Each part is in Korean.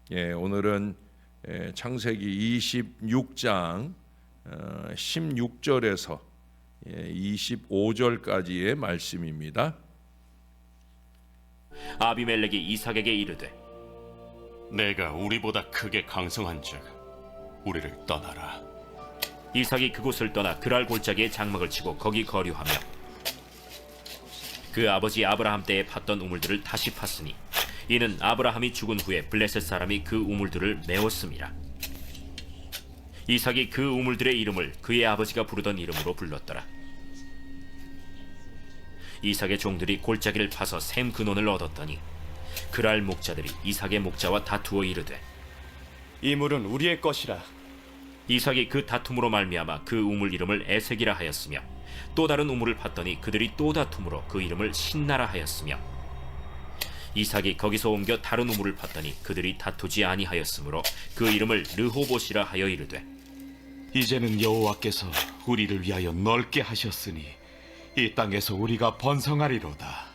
오늘은 창세기 26장 16절에서 25절까지의 말씀입니다. 아비멜렉이 이삭에게 이르되 내가 우리보다 크게 강성한즉 우리를 떠나라. 이삭이 그곳을 떠나 그랄 골짜기에 장막을 치고 거기 거류하며 그 아버지 아브라함 때에 팠던 우물들을 다시 팠으니 이는 아브라함이 죽은 후에 블레셋 사람이 그 우물들을 메웠음이라. 이삭이 그 우물들의 이름을 그의 아버지가 부르던 이름으로 불렀더라. 이삭의 종들이 골짜기를 파서 샘 근원을 얻었더니 그랄 목자들이 이삭의 목자와 다투어 이르되 이 물은 우리의 것이라. 이삭이 그 다툼으로 말미암아 그 우물 이름을 에색이라 하였으며 또 다른 우물을 팠더니 그들이 또 다툼으로 그 이름을 신나라 하였으며 이삭이 거기서 옮겨 다른 우물을 팠더니 그들이 다투지 아니하였으므로 그 이름을 르호봇이라 하여 이르되 이제는 여호와께서 우리를 위하여 넓게 하셨으니 이 땅에서 우리가 번성하리로다.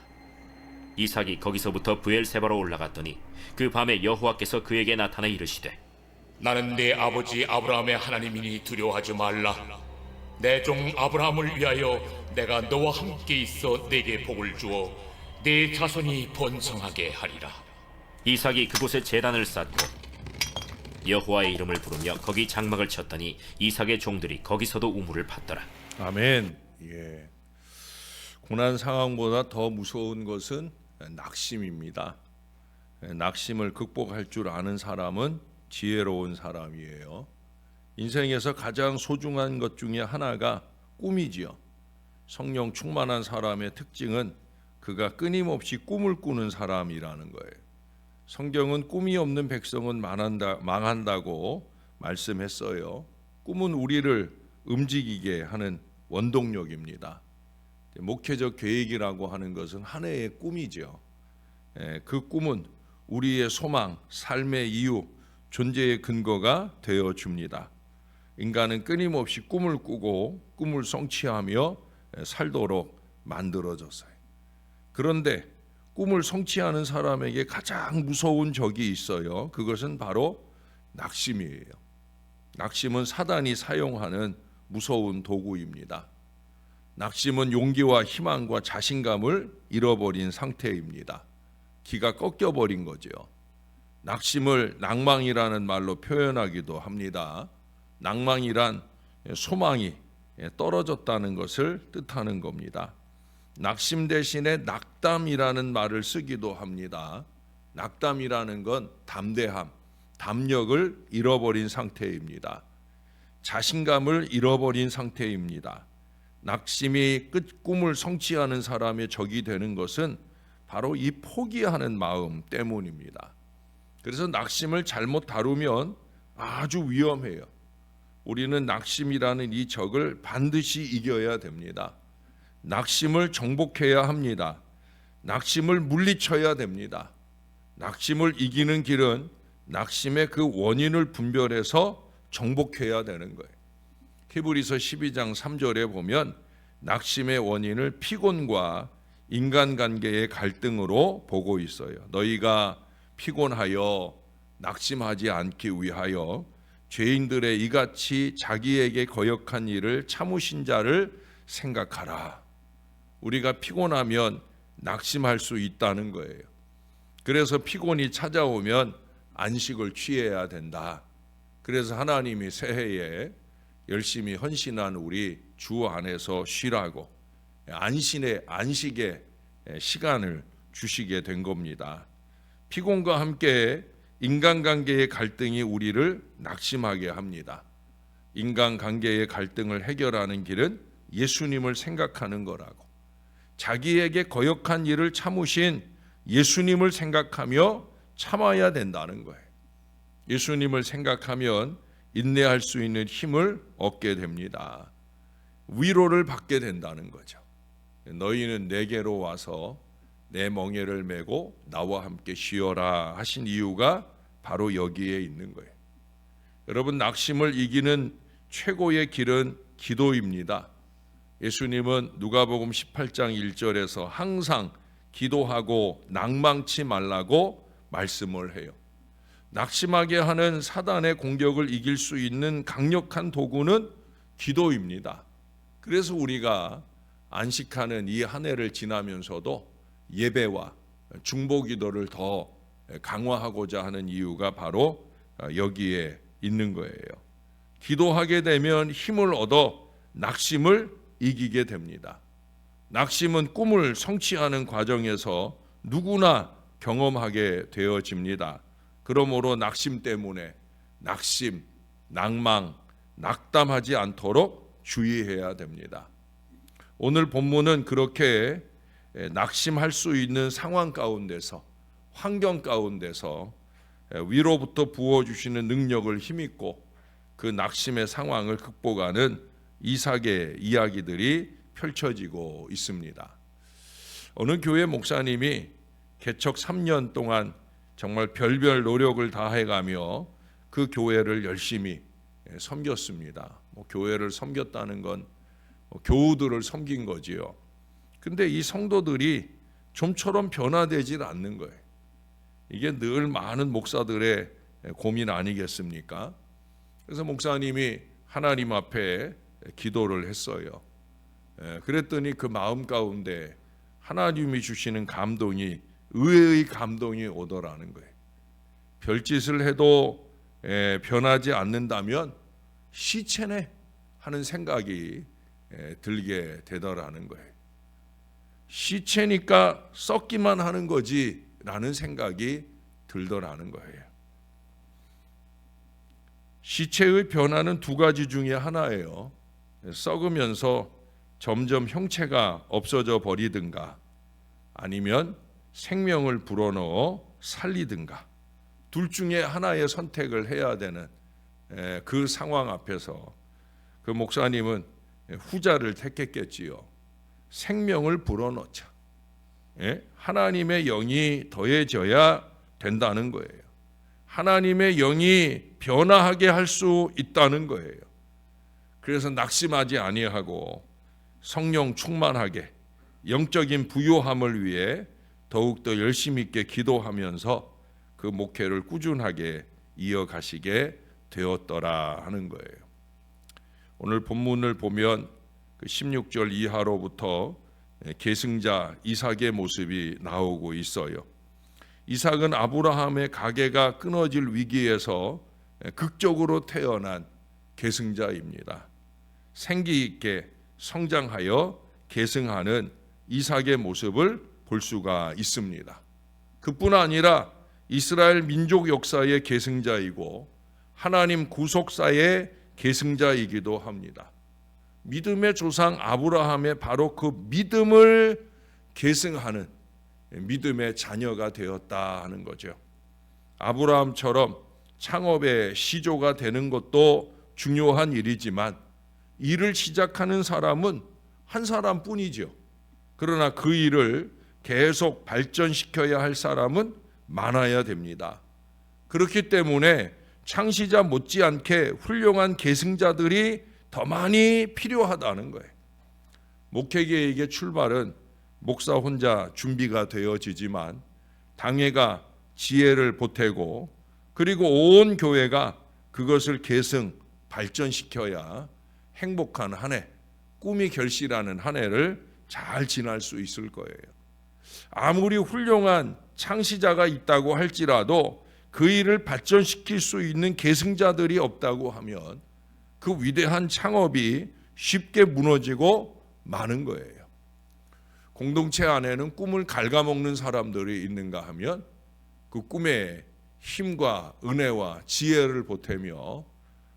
이삭이 거기서부터 브엘세바로 올라갔더니 그 밤에 여호와께서 그에게 나타나 이르시되 나는 내 아버지 아브라함의 하나님이니 두려워하지 말라. 내 종 아브라함을 위하여 내가 너와 함께 있어 내게 복을 주어 내 자손이 번성하게 하리라. 이삭이 그곳에 제단을 쌓고 여호와의 이름을 부르며 거기 장막을 쳤더니 이삭의 종들이 거기서도 우물을 팠더라. 아멘. 고난 상황보다 더 무서운 것은 낙심입니다. 낙심을 극복할 줄 아는 사람은 지혜로운 사람이에요. 인생에서 가장 소중한 것 중에 하나가 꿈이지요. 성령 충만한 사람의 특징은 그가 끊임없이 꿈을 꾸는 사람이라는 거예요. 성경은 꿈이 없는 백성은 망한다고 말씀했어요. 꿈은 우리를 움직이게 하는 원동력입니다. 목회적 계획이라고 하는 것은 하나의 꿈이죠. 그 꿈은 우리의 소망, 삶의 이유, 존재의 근거가 되어 줍니다. 인간은 끊임없이 꿈을 꾸고 꿈을 성취하며 살도록 만들어졌어요. 그런데 꿈을 성취하는 사람에게 가장 무서운 적이 있어요. 그것은 바로 낙심이에요. 낙심은 사단이 사용하는 무서운 도구입니다. 낙심은 용기와 희망과 자신감을 잃어버린 상태입니다. 기가 꺾여버린 거죠. 낙심을 낭망이라는 말로 표현하기도 합니다. 낭망이란 소망이 떨어졌다는 것을 뜻하는 겁니다. 낙심 대신에 낙담이라는 말을 쓰기도 합니다. 낙담이라는 건 담대함, 담력을 잃어버린 상태입니다. 자신감을 잃어버린 상태입니다. 낙심이 꿈을 성취하는 사람의 적이 되는 것은 바로 이 포기하는 마음 때문입니다. 그래서 낙심을 잘못 다루면 아주 위험해요. 우리는 낙심이라는 이 적을 반드시 이겨야 됩니다. 낙심을 정복해야 합니다. 낙심을 물리쳐야 됩니다. 낙심을 이기는 길은 낙심의 그 원인을 분별해서 정복해야 되는 거예요. 히브리서 12장 3절에 보면 낙심의 원인을 피곤과 인간관계의 갈등으로 보고 있어요. 너희가 피곤하여 낙심하지 않기 위하여 죄인들의 이같이 자기에게 거역한 일을 참으신 자를 생각하라. 우리가 피곤하면 낙심할 수 있다는 거예요. 그래서 피곤이 찾아오면 안식을 취해야 된다. 그래서 하나님이 새해에 열심히 헌신한 우리 주 안에서 쉬라고 안식의 시간을 주시게 된 겁니다. 피곤과 함께 인간관계의 갈등이 우리를 낙심하게 합니다. 인간관계의 갈등을 해결하는 길은 예수님을 생각하는 거라고. 자기에게 거역한 일을 참으신 예수님을 생각하며 참아야 된다는 거예요. 예수님을 생각하면 인내할 수 있는 힘을 얻게 됩니다. 위로를 받게 된다는 거죠. 너희는 내게로 와서 내 멍에를 메고 나와 함께 쉬어라 하신 이유가 바로 여기에 있는 거예요. 여러분, 낙심을 이기는 최고의 길은 기도입니다. 예수님은 누가복음 18장 1절에서 항상 기도하고 낭망치 말라고 말씀을 해요. 낙심하게 하는 사단의 공격을 이길 수 있는 강력한 도구는 기도입니다. 그래서 우리가 안식하는 이 한 해를 지나면서도 예배와 중보 기도를 더 강화하고자 하는 이유가 바로 여기에 있는 거예요. 기도하게 되면 힘을 얻어 낙심을 이기게 됩니다. 낙심은 꿈을 성취하는 과정에서 누구나 경험하게 되어집니다. 그러므로 낙심 때문에 낙심, 낭망, 낙담하지 않도록 주의해야 됩니다. 오늘 본문은 그렇게 낙심할 수 있는 상황 가운데서, 환경 가운데서 위로부터 부어주시는 능력을 힘입고 그 낙심의 상황을 극복하는 이삭의 이야기들이 펼쳐지고 있습니다. 어느 교회 목사님이 개척 3년 동안 정말 별별 노력을 다해가며 그 교회를 열심히 섬겼습니다. 교회를 섬겼다는 건 교우들을 섬긴 거지요. 근데 이 성도들이 좀처럼 변화되질 않는 거예요. 이게 늘 많은 목사들의 고민 아니겠습니까? 그래서 목사님이 하나님 앞에 기도를 했어요. 그랬더니 그 마음 가운데 하나님이 주시는 감동이, 의외의 감동이 오더라는 거예요. 별짓을 해도 변하지 않는다면 시체네 하는 생각이 들게 되더라는 거예요. 시체니까 썩기만 하는 거지 라는 생각이 들더라는 거예요. 시체의 변화는 두 가지 중에 하나예요. 썩으면서 점점 형체가 없어져 버리든가 아니면 생명을 불어넣어 살리든가, 둘 중에 하나의 선택을 해야 되는 그 상황 앞에서 그 목사님은 후자를 택했겠지요. 생명을 불어넣자. 하나님의 영이 더해져야 된다는 거예요. 하나님의 영이 변화하게 할 수 있다는 거예요. 그래서 낙심하지 아니하고 성령 충만하게 영적인 부요함을 위해 더욱더 열심히 있게 기도하면서 그 목회를 꾸준하게 이어가시게 되었더라 하는 거예요. 오늘 본문을 보면 그 16절 이하로부터 계승자 이삭의 모습이 나오고 있어요. 이삭은 아브라함의 가계가 끊어질 위기에서 극적으로 태어난 계승자입니다. 생기 있게 성장하여 계승하는 이삭의 모습을 볼 수가 있습니다. 그뿐 아니라 이스라엘 민족 역사의 계승자이고 하나님 구속사의 계승자이기도 합니다. 믿음의 조상 아브라함의 바로 그 믿음을 계승하는 믿음의 자녀가 되었다 하는 거죠. 아브라함처럼 창업의 시조가 되는 것도 중요한 일이지만 일을 시작하는 사람은 한 사람뿐이죠. 그러나 그 일을 계속 발전시켜야 할 사람은 많아야 됩니다. 그렇기 때문에 창시자 못지않게 훌륭한 계승자들이 더 많이 필요하다는 거예요. 목회계의 출발은 목사 혼자 준비가 되어지지만 당회가 지혜를 보태고 그리고 온 교회가 그것을 계승 발전시켜야 행복한 한 해, 꿈이 결실하는 한 해를 잘 지날 수 있을 거예요. 아무리 훌륭한 창시자가 있다고 할지라도 그 일을 발전시킬 수 있는 계승자들이 없다고 하면 그 위대한 창업이 쉽게 무너지고 마는 거예요. 공동체 안에는 꿈을 갉아먹는 사람들이 있는가 하면 그 꿈에 힘과 은혜와 지혜를 보태며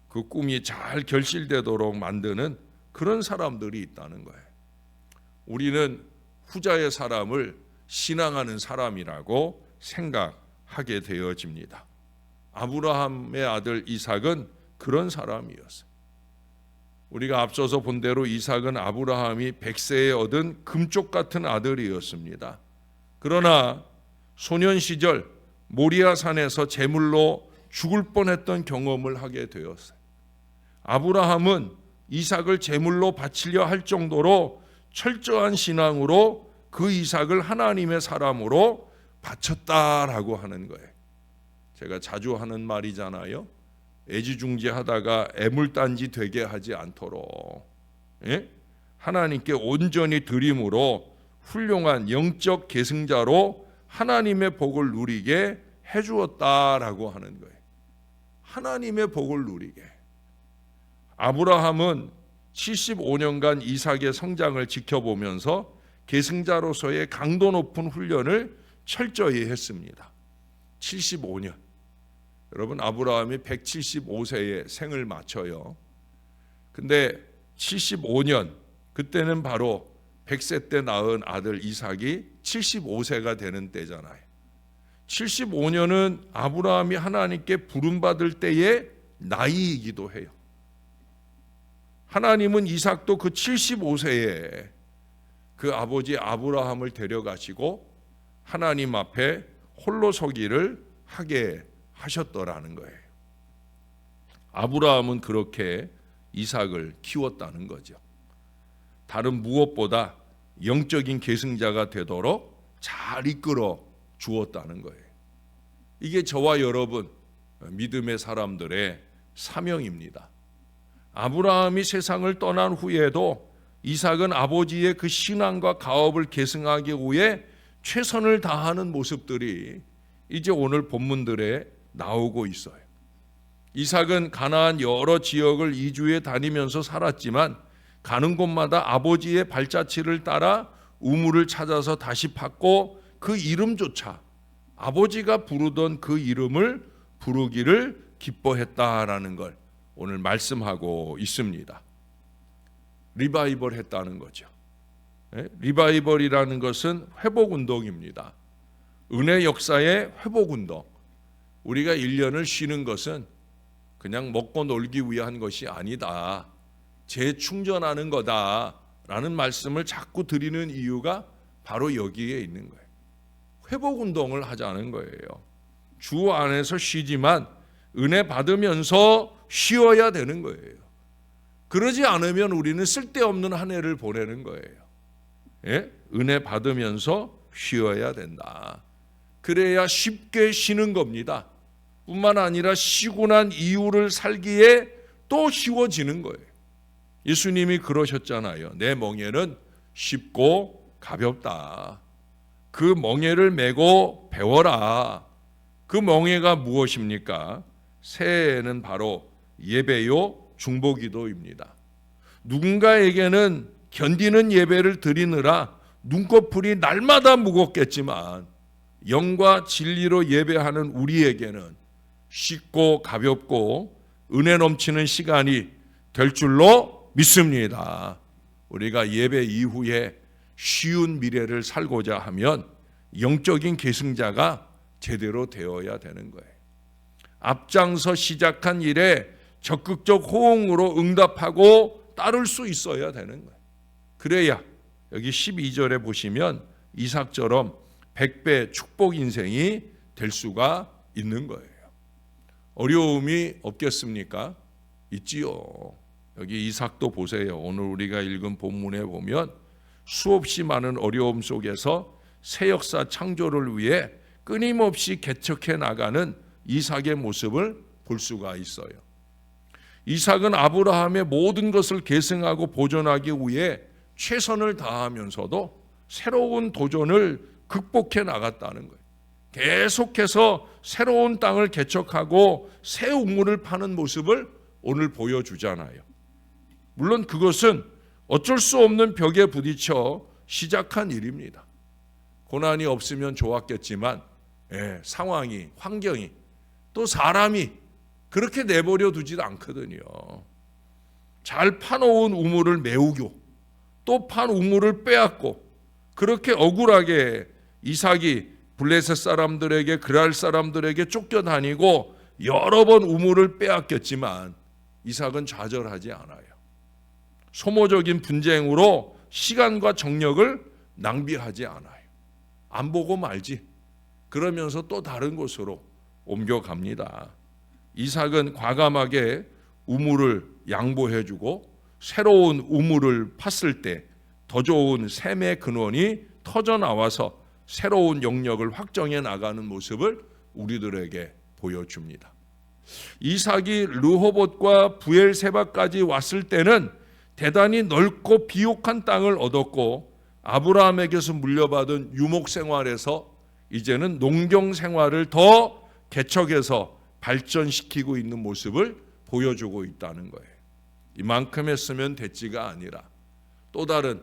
그 꿈이 잘 결실되도록 만드는 그런 사람들이 있다는 거예요. 우리는 후자의 사람을 신앙하는 사람이라고 생각하게 되어집니다. 아브라함의 아들 이삭은 그런 사람이었어요. 우리가 앞서서 본 대로 이삭은 아브라함이 100세에 얻은 금쪽 같은 아들이었습니다. 그러나 소년 시절 모리아 산에서 제물로 죽을 뻔했던 경험을 하게 되었어요. 아브라함은 이삭을 제물로 바치려 할 정도로 철저한 신앙으로 그 이삭을 하나님의 사람으로 바쳤다라고 하는 거예요. 제가 자주 하는 말이잖아요. 애지중지하다가 애물단지 되게 하지 않도록, 예? 하나님께 온전히 드림으로 훌륭한 영적 계승자로 하나님의 복을 누리게 해주었다라고 하는 거예요. 하나님의 복을 누리게. 아브라함은 75년간 이삭의 성장을 지켜보면서 계승자로서의 강도 높은 훈련을 철저히 했습니다. 75년. 여러분, 아브라함이 175세에 생을 마쳐요. 근데 75년, 그때는 바로 100세 때 낳은 아들 이삭이 75세가 되는 때잖아요. 75년은 아브라함이 하나님께 부름받을 때의 나이이기도 해요. 하나님은 이삭도 그 75세에 그 아버지 아브라함을 데려가시고 하나님 앞에 홀로 서기를 하게 하셨더라는 거예요. 아브라함은 그렇게 이삭을 키웠다는 거죠. 다른 무엇보다 영적인 계승자가 되도록 잘 이끌어 주었다는 거예요. 이게 저와 여러분 믿음의 사람들의 사명입니다. 아브라함이 세상을 떠난 후에도 이삭은 아버지의 그 신앙과 가업을 계승하기 위해 최선을 다하는 모습들이 이제 오늘 본문들에 나오고 있어요. 이삭은 가나안 여러 지역을 이주해 다니면서 살았지만 가는 곳마다 아버지의 발자취를 따라 우물을 찾아서 다시 팠고 그 이름조차 아버지가 부르던 그 이름을 부르기를 기뻐했다라는 걸 오늘 말씀하고 있습니다. 리바이벌 했다는 거죠. 리바이벌이라는 것은 회복운동입니다. 은혜 역사의 회복운동. 우리가 1년을 쉬는 것은 그냥 먹고 놀기 위한 것이 아니다. 재충전하는 거다라는 말씀을 자꾸 드리는 이유가 바로 여기에 있는 거예요. 회복운동을 하자는 거예요. 주 안에서 쉬지만 은혜 받으면서 쉬어야 되는 거예요. 그러지 않으면 우리는 쓸데없는 한 해를 보내는 거예요. 예? 은혜 받으면서 쉬어야 된다. 그래야 쉽게 쉬는 겁니다. 뿐만 아니라 쉬고 난 이유를 살기에 또 쉬워지는 거예요. 예수님이 그러셨잖아요. 내 멍에는 쉽고 가볍다. 그 멍에를 메고 배워라. 그 멍에가 무엇입니까? 새해에는 바로 예배요 중보기도입니다. 누군가에게는 견디는 예배를 드리느라 눈꺼풀이 날마다 무겁겠지만 영과 진리로 예배하는 우리에게는 쉽고 가볍고 은혜 넘치는 시간이 될 줄로 믿습니다. 우리가 예배 이후에 쉬운 미래를 살고자 하면 영적인 계승자가 제대로 되어야 되는 거예요. 앞장서 시작한 일에 적극적 호응으로 응답하고 따를 수 있어야 되는 거예요. 그래야 여기 12절에 보시면 이삭처럼 100배 축복 인생이 될 수가 있는 거예요. 어려움이 없겠습니까? 있지요. 여기 이삭도 보세요. 오늘 우리가 읽은 본문에 보면 수없이 많은 어려움 속에서 새 역사 창조를 위해 끊임없이 개척해 나가는 이삭의 모습을 볼 수가 있어요. 이삭은 아브라함의 모든 것을 계승하고 보존하기 위해 최선을 다하면서도 새로운 도전을 극복해 나갔다는 거예요. 계속해서 새로운 땅을 개척하고 새 우물을 파는 모습을 오늘 보여주잖아요. 물론 그것은 어쩔 수 없는 벽에 부딪혀 시작한 일입니다. 고난이 없으면 좋았겠지만 상황이, 환경이, 또 사람이 그렇게 내버려 두지 않거든요. 잘 파놓은 우물을 메우고 또 판 우물을 빼앗고 그렇게 억울하게 이삭이 블레셋 사람들에게 그랄 사람들에게 쫓겨다니고 여러 번 우물을 빼앗겼지만 이삭은 좌절하지 않아요. 소모적인 분쟁으로 시간과 정력을 낭비하지 않아요. 안 보고 말지. 그러면서 또 다른 곳으로 옮겨갑니다. 이삭은 과감하게 우물을 양보해주고 새로운 우물을 팠을 때 더 좋은 샘의 근원이 터져 나와서 새로운 영역을 확정해 나가는 모습을 우리들에게 보여줍니다. 이삭이 르호봇과 부엘세바까지 왔을 때는 대단히 넓고 비옥한 땅을 얻었고 아브라함에게서 물려받은 유목 생활에서 이제는 농경 생활을 더 개척해서 발전시키고 있는 모습을 보여주고 있다는 거예요. 이만큼 했으면 됐지가 아니라 또 다른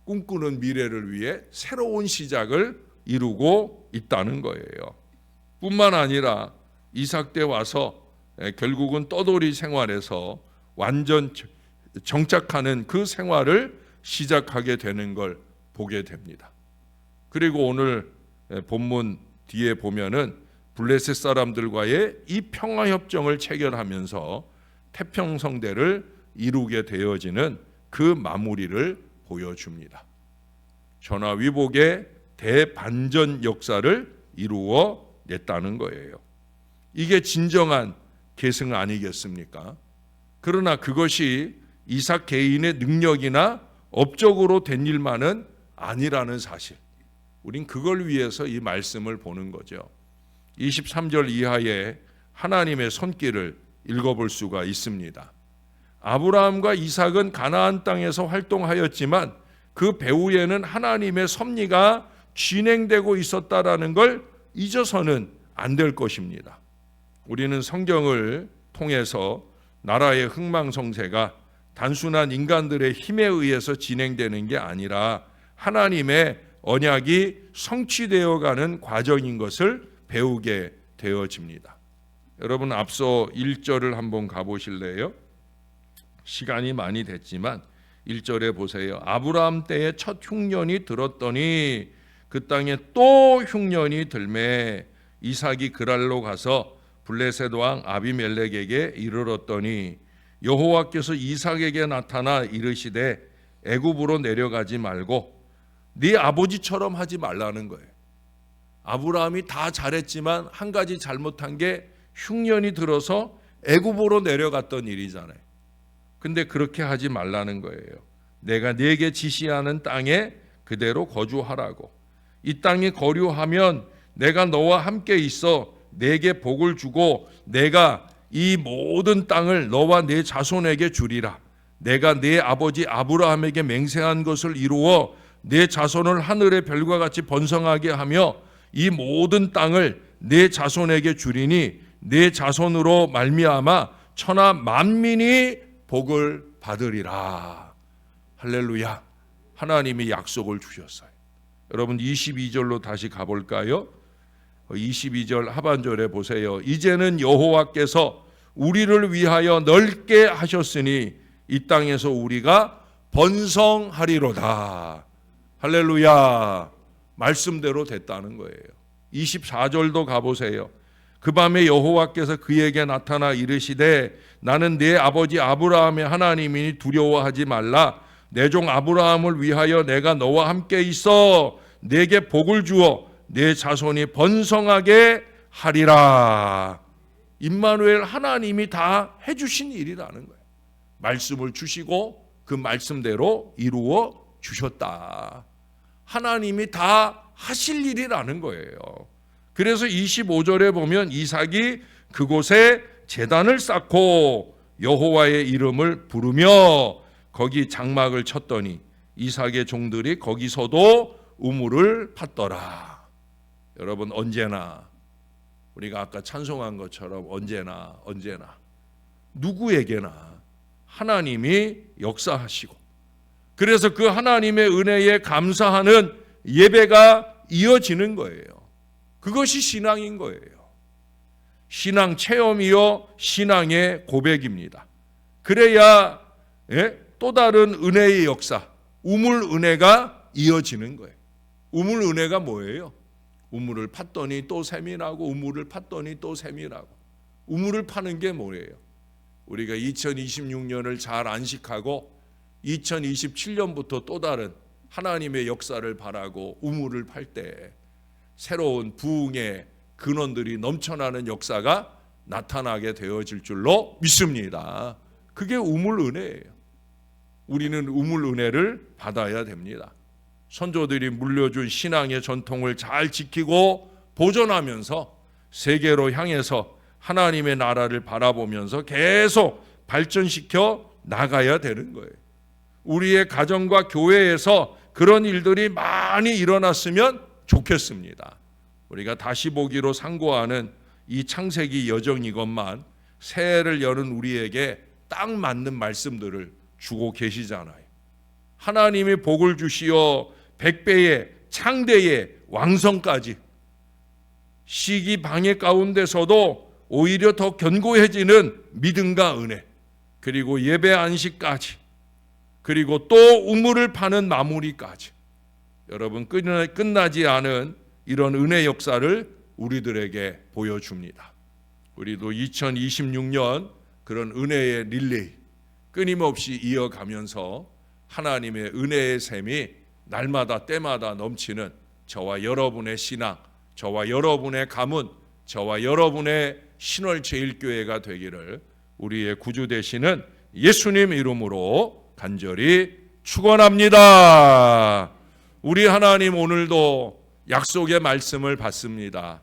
꿈꾸는 미래를 위해 새로운 시작을 이루고 있다는 거예요. 뿐만 아니라 이삭 때 와서 결국은 떠돌이 생활에서 완전 정착하는 그 생활을 시작하게 되는 걸 보게 됩니다. 그리고 오늘 본문 뒤에 보면은 블레셋 사람들과의 이 평화협정을 체결하면서 태평성대를 이루게 되어지는 그 마무리를 보여줍니다. 전화위복의 대반전 역사를 이루어 냈다는 거예요. 이게 진정한 계승 아니겠습니까? 그러나 그것이 이삭 개인의 능력이나 업적으로 된 일만은 아니라는 사실, 우린 그걸 위해서 이 말씀을 보는 거죠. 23절 이하에 하나님의 손길을 읽어볼 수가 있습니다. 아브라함과 이삭은 가나안 땅에서 활동하였지만 그 배후에는 하나님의 섭리가 진행되고 있었다라는 걸 잊어서는 안 될 것입니다. 우리는 성경을 통해서 나라의 흥망성쇠가 단순한 인간들의 힘에 의해서 진행되는 게 아니라 하나님의 언약이 성취되어가는 과정인 것을 배우게 되어집니다. 여러분 앞서 1절을 한번 가보실래요? 시간이 많이 됐지만 1절에 보세요. 아브라함 때에 첫 흉년이 들었더니 그 땅에 또 흉년이 들매 이삭이 그랄로 가서 블레셋 왕 아비멜렉에게 이르렀더니 여호와께서 이삭에게 나타나 이르시되 애굽으로 내려가지 말고 네 아버지처럼 하지 말라는 거예요. 아브라함이 다 잘했지만 한 가지 잘못한 게 흉년이 들어서 애굽으로 내려갔던 일이잖아요. 근데 그렇게 하지 말라는 거예요. 내가 네게 지시하는 땅에 그대로 거주하라고. 이 땅이 거류하면 내가 너와 함께 있어 네게 복을 주고 내가 이 모든 땅을 너와 네 자손에게 주리라. 내가 네 아버지 아브라함에게 맹세한 것을 이루어 네 자손을 하늘의 별과 같이 번성하게 하며 이 모든 땅을 네 자손에게 주리니 네 자손으로 말미암아 천하 만민이 복을 받으리라. 할렐루야. 하나님이 약속을 주셨어요. 여러분 22절로 다시 가볼까요? 22절 하반절에 보세요. 이제는 여호와께서 우리를 위하여 넓게 하셨으니 이 땅에서 우리가 번성하리로다. 할렐루야. 말씀대로 됐다는 거예요. 24절도 가보세요. 그 밤에 여호와께서 그에게 나타나 이르시되 나는 네 아버지 아브라함의 하나님이니 두려워하지 말라. 내 종 아브라함을 위하여 내가 너와 함께 있어 내게 복을 주어 내 자손이 번성하게 하리라. 임마누엘 하나님이 다 해주신 일이라는 거예요. 말씀을 주시고 그 말씀대로 이루어 주셨다. 하나님이 다 하실 일이라는 거예요. 그래서 25절에 보면 이삭이 그곳에 제단을 쌓고 여호와의 이름을 부르며 거기 장막을 쳤더니 이삭의 종들이 거기서도 우물을 팠더라. 여러분 언제나 우리가 아까 찬송한 것처럼 언제나 누구에게나 하나님이 역사하시고 그래서 그 하나님의 은혜에 감사하는 예배가 이어지는 거예요. 그것이 신앙인 거예요. 신앙 체험이요 신앙의 고백입니다. 그래야 또 다른 은혜의 역사, 우물 은혜가 이어지는 거예요. 우물 은혜가 뭐예요? 우물을 팠더니 또 샘이 나고 우물을 팠더니 또 샘이 나고. 우물을 파는 게 뭐예요? 우리가 2026년을 잘 안식하고 2027년부터 또 다른 하나님의 역사를 바라고 우물을 팔 때 새로운 부흥의 근원들이 넘쳐나는 역사가 나타나게 되어질 줄로 믿습니다. 그게 우물 은혜예요. 우리는 우물 은혜를 받아야 됩니다. 선조들이 물려준 신앙의 전통을 잘 지키고 보존하면서 세계로 향해서 하나님의 나라를 바라보면서 계속 발전시켜 나가야 되는 거예요. 우리의 가정과 교회에서 그런 일들이 많이 일어났으면 좋겠습니다. 우리가 다시 보기로 상고하는 이 창세기 여정이건만 새해를 여는 우리에게 딱 맞는 말씀들을 주고 계시잖아요. 하나님이 복을 주시어 백배의 창대의 왕성까지, 시기 방해 가운데서도 오히려 더 견고해지는 믿음과 은혜, 그리고 예배 안식까지, 그리고 또 우물을 파는 마무리까지, 여러분 끝나지 않은 이런 은혜 역사를 우리들에게 보여줍니다. 우리도 2026년 그런 은혜의 릴레이 끊임없이 이어가면서 하나님의 은혜의 샘이 날마다 때마다 넘치는 저와 여러분의 신앙, 저와 여러분의 가문, 저와 여러분의 신월제일교회가 되기를 우리의 구주 되시는 예수님 이름으로 간절히 축원합니다. 우리 하나님 오늘도 약속의 말씀을 받습니다.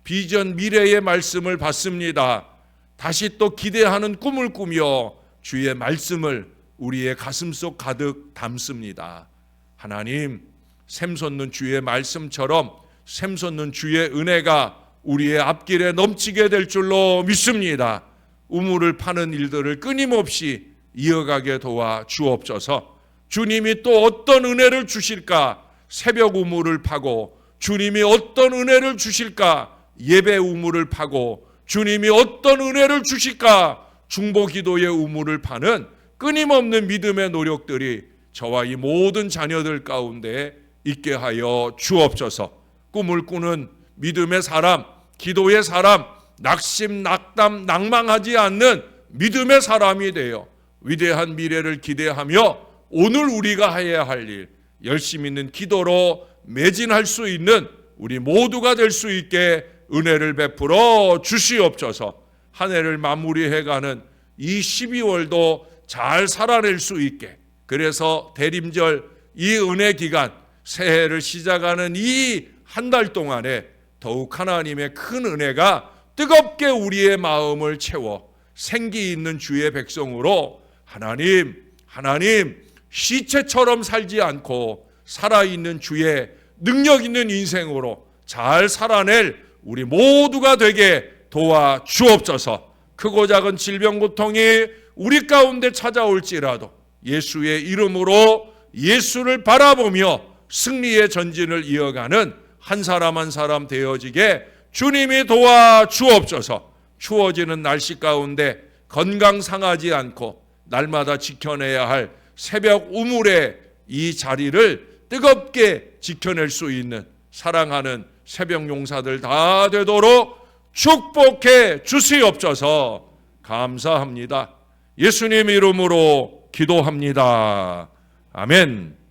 비전 미래의 말씀을 받습니다. 다시 또 기대하는 꿈을 꾸며 주의 말씀을 우리의 가슴속 가득 담습니다. 하나님, 샘솟는 주의 말씀처럼 샘솟는 주의 은혜가 우리의 앞길에 넘치게 될 줄로 믿습니다. 우물을 파는 일들을 끊임없이 이어가게 도와 주옵소서. 주님이 또 어떤 은혜를 주실까? 새벽 우물을 파고, 주님이 어떤 은혜를 주실까? 예배 우물을 파고, 주님이 어떤 은혜를 주실까? 중보 기도의 우물을 파는 끊임없는 믿음의 노력들이 저와 이 모든 자녀들 가운데 있게 하여 주옵소서. 꿈을 꾸는 믿음의 사람, 기도의 사람, 낙심, 낙담, 낭망하지 않는 믿음의 사람이 되어 위대한 미래를 기대하며 오늘 우리가 해야 할 일, 열심 있는 기도로 매진할 수 있는 우리 모두가 될 수 있게 은혜를 베풀어 주시옵소서. 한 해를 마무리해가는 이 12월도 잘 살아낼 수 있게, 그래서 대림절 이 은혜 기간, 새해를 시작하는 이 한 달 동안에 더욱 하나님의 큰 은혜가 뜨겁게 우리의 마음을 채워 생기 있는 주의 백성으로 하나님 시체처럼 살지 않고 살아있는 주의 능력 있는 인생으로 잘 살아낼 우리 모두가 되게 도와 주옵소서. 크고 작은 질병 고통이 우리 가운데 찾아올지라도 예수의 이름으로 예수를 바라보며 승리의 전진을 이어가는 한 사람 한 사람 되어지게 주님이 도와 주옵소서. 추워지는 날씨 가운데 건강 상하지 않고 날마다 지켜내야 할 새벽 우물의 이 자리를 뜨겁게 지켜낼 수 있는 사랑하는 새벽 용사들 다 되도록 축복해 주시옵소서. 감사합니다. 예수님 이름으로 기도합니다. 아멘.